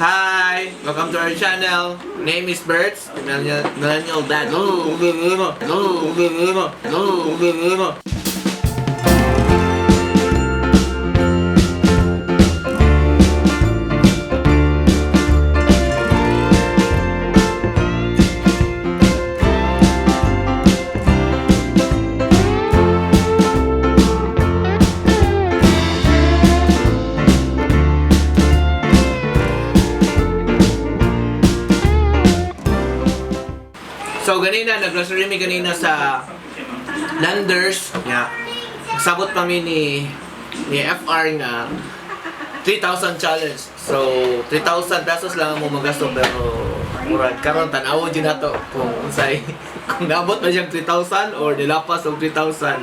Hi! Welcome to our channel. Name is Bert's. Millennial Dad. So ganina, nag-grocery mi ganina sa Landers. Yeah. Sabot kami ni FR nga 3,000 challenge. So 3,000 pesos lang mo magasto pero murag karon tan-awo din nato kung unsay kung naabot ba siyang 3,000 or nilapas og 3,000.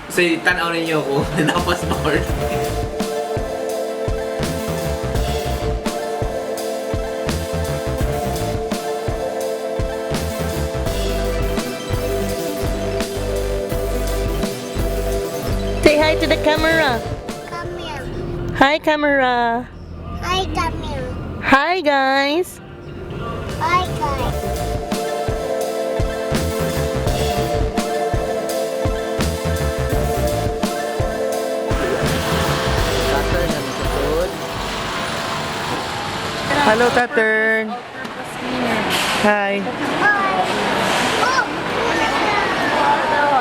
Kasi tan-aw ninyo kung nilapas ba or Say hi to the camera. Come here. Hi, camera. Hi, come here. Hi, guys. Hi, guys. Hello, Tatern. Hi.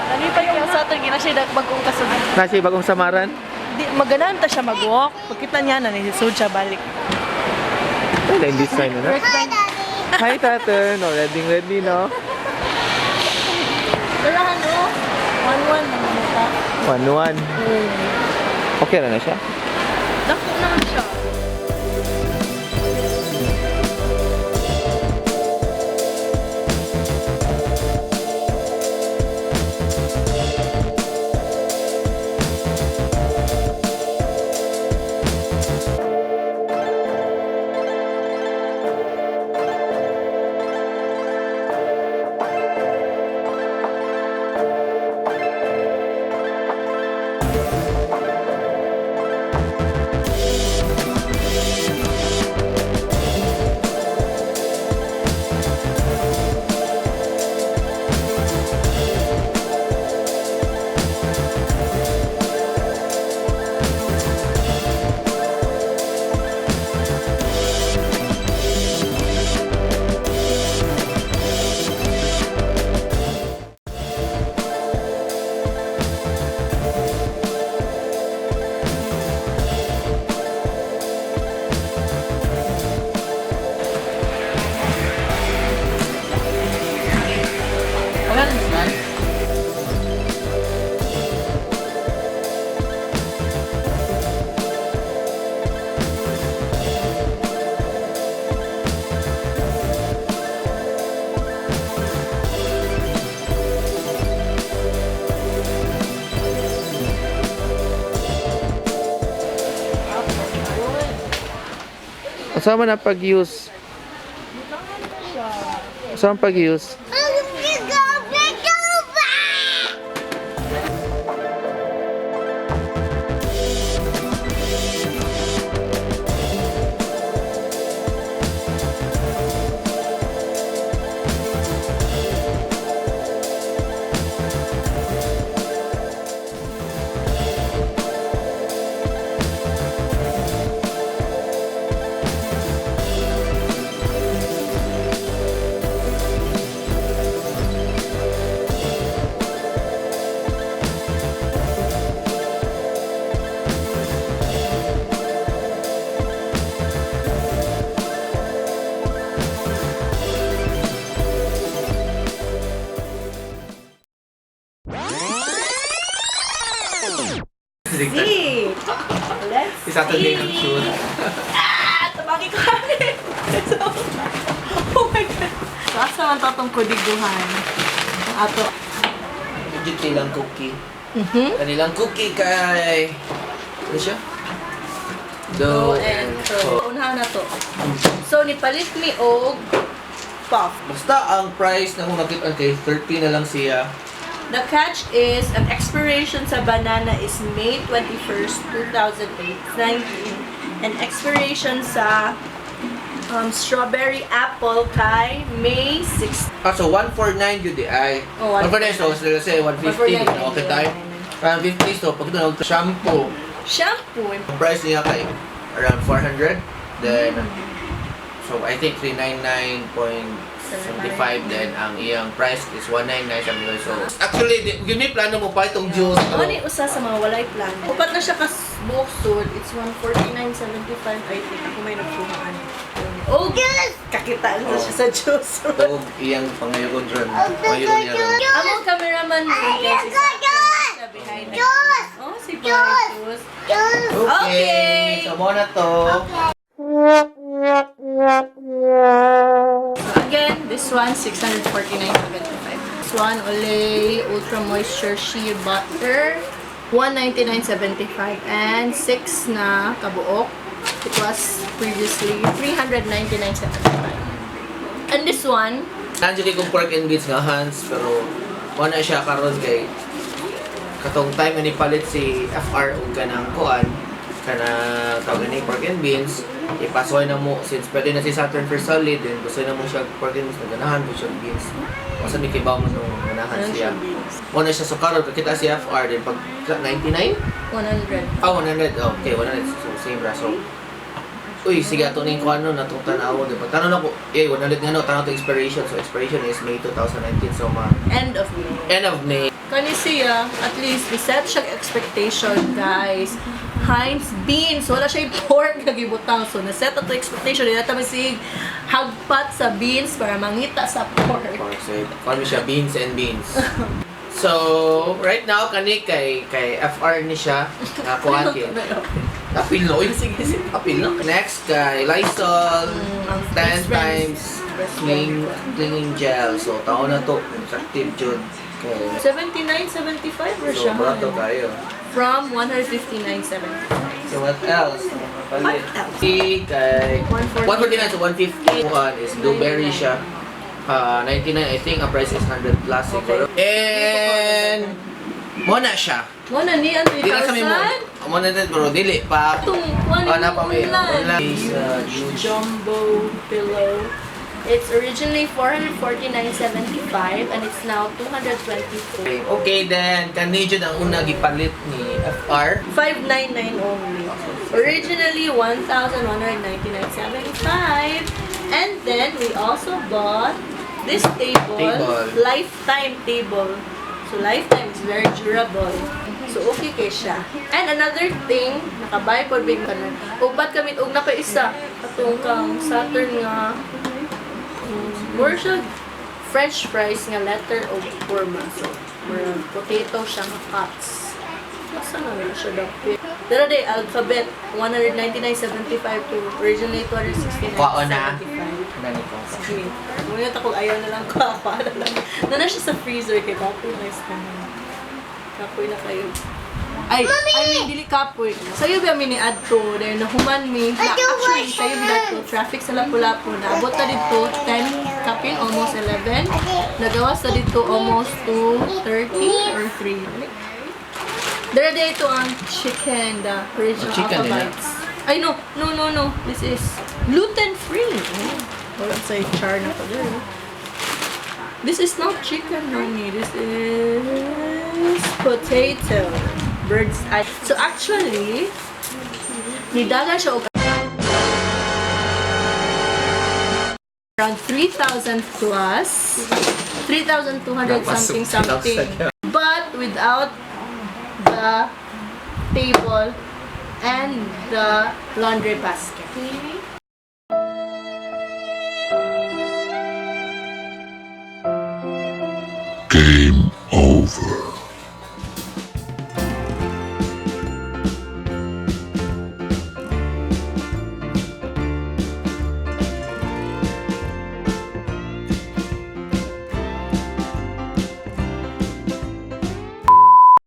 Nalipay ka sa atin, gina siya bagong kasunod. Nasi bagong samaran. Di, maganan ta siya mag-walk. Pagkita niya na, nisisud siya balik. Ay, na this time na. Hi, Daddy. Hi, Tatern. No, ready, no? Pero ano, 1-1 naman ito. 1-1. Okay na siya. Dako naman siya. Kasama na pag-use. Kasama pag-use. See, let's si Saturday ng see. shoot. Tabagi ko kami. So, oh my God. Taas naman ito itong kudiguhan. Ang ato. Medyo kailang cookie. Kanilang cookie kay... Ano siya? Dough and throw. Unahan na to. So, nipalit mi og puff. Basta ang price na kung nakita kay 30 na lang siya. The catch is, ang expiration sa banana is May 21st, 2019. And expiration sa Strawberry apple kay May 6. So 149 yun di ay. Oh, 149 so let's say 150 okay tayo. 150 so pag ito na shampoo. Shampoo. Ang price niya kay around 400. Then so I think 399.75 then ang iyang price is 199.75. So actually yun yung plano mo pa itong juice. Ano ni usa sa mga walay plan? Upat na siya ka buhok suit. It's 149.75 I think. Ako may nagpuhaan. Oh, kakita na siya sa juice. So iyang pangayogon ron. Pangayogon niya ron. Among cameraman mo guys is siya behind the camera. Oh, si Bar Juice. Okay. So mo na to. So again, this one 649.75. This one Olay Ultra Moisture Shea Butter 199.75 and 6 na kabuok. It was previously 399.75. And this one, Nandiyo kay kong pork and beans nga Hans pero wala siya karon kay katong time nga ni palit si FR ug kanang kuan kana tawag ni pork and beans ipasoy na mo since pwede na si Saturn for solid then gusto na mo siya pork and beans na ganahan mo siya beans kasi may kibaw mo nung ganahan siya mo na siya so karon kakita si FR then pag 99 100. 100 okay 100 so same ra so uy sige ato ning kuan no natong tan-awon di ba tanon ako 100 nga no tanon to expiration so expiration is May 2019 so End of May. end of May. Kani siya, at least, we set siyang expectation, guys. Heinz beans, wala siya yung pork na gibutang. So, na-set ato expectation. Nila tayo sig hagpat sa beans para mangita sa pork. So, kami siya beans and beans. So, right now, kani kay FR ni siya. Nakuha ki. Apil no. Sige, sige. Apil no. Next, kay Lysol. 10 times clinging gel. So, taon na to. Active jud. Okay. 79.75 or siya. So, barato kayo. From 159.75. So, what else? Palit. Kay 149 to 150. One is blueberry siya. 99, I think, ang price is 100 plus siguro. And, muna siya. Muna ni, ano, Di na kami mo. 3,000? Muna din, bro. Dili pa. Itong, Na pa may online. huge. Jumbo pillow. It's originally 449.75 and it's now 224. Okay, then, kanidyo ang una gipalit ni FR. 599 only. Originally 1,199.75 and then we also bought this table. Lifetime table. So lifetime is very durable. So okay kay siya. And another thing, nakabay po big kanon. Upat kami og naka isa atong kang Saturn nga more siya French fries nga letter o forma. So, potato siya nga cuts. Asa na rin siya dapit? Pero day, alphabet, 199.75 to originally 269.75. Kwao na. Nani ko. Sige. Ngunit ako ayaw na lang kwao na lang. Nana siya sa freezer kay kapoy na istahan. Kapoy na kayo. Ay, I mean, dili kapoy. Sayo ba mi ni adto, dahil nahuman mi. Actually, sayo bi adto, traffic sa Lapu-Lapu. Naabot na dito, 10 kapin, almost 11. Nagawas na dito almost 2:30 or 3. Dara dito ang chicken, the original chicken Alpha Bites. Ay, no. This is gluten-free. Wala sa char na pa there. This is not chicken, honey. This is potato. Bird's eye. So actually, nidagan siya around 3,000 plus, 3,200 something. But without the table and the laundry basket. Game over.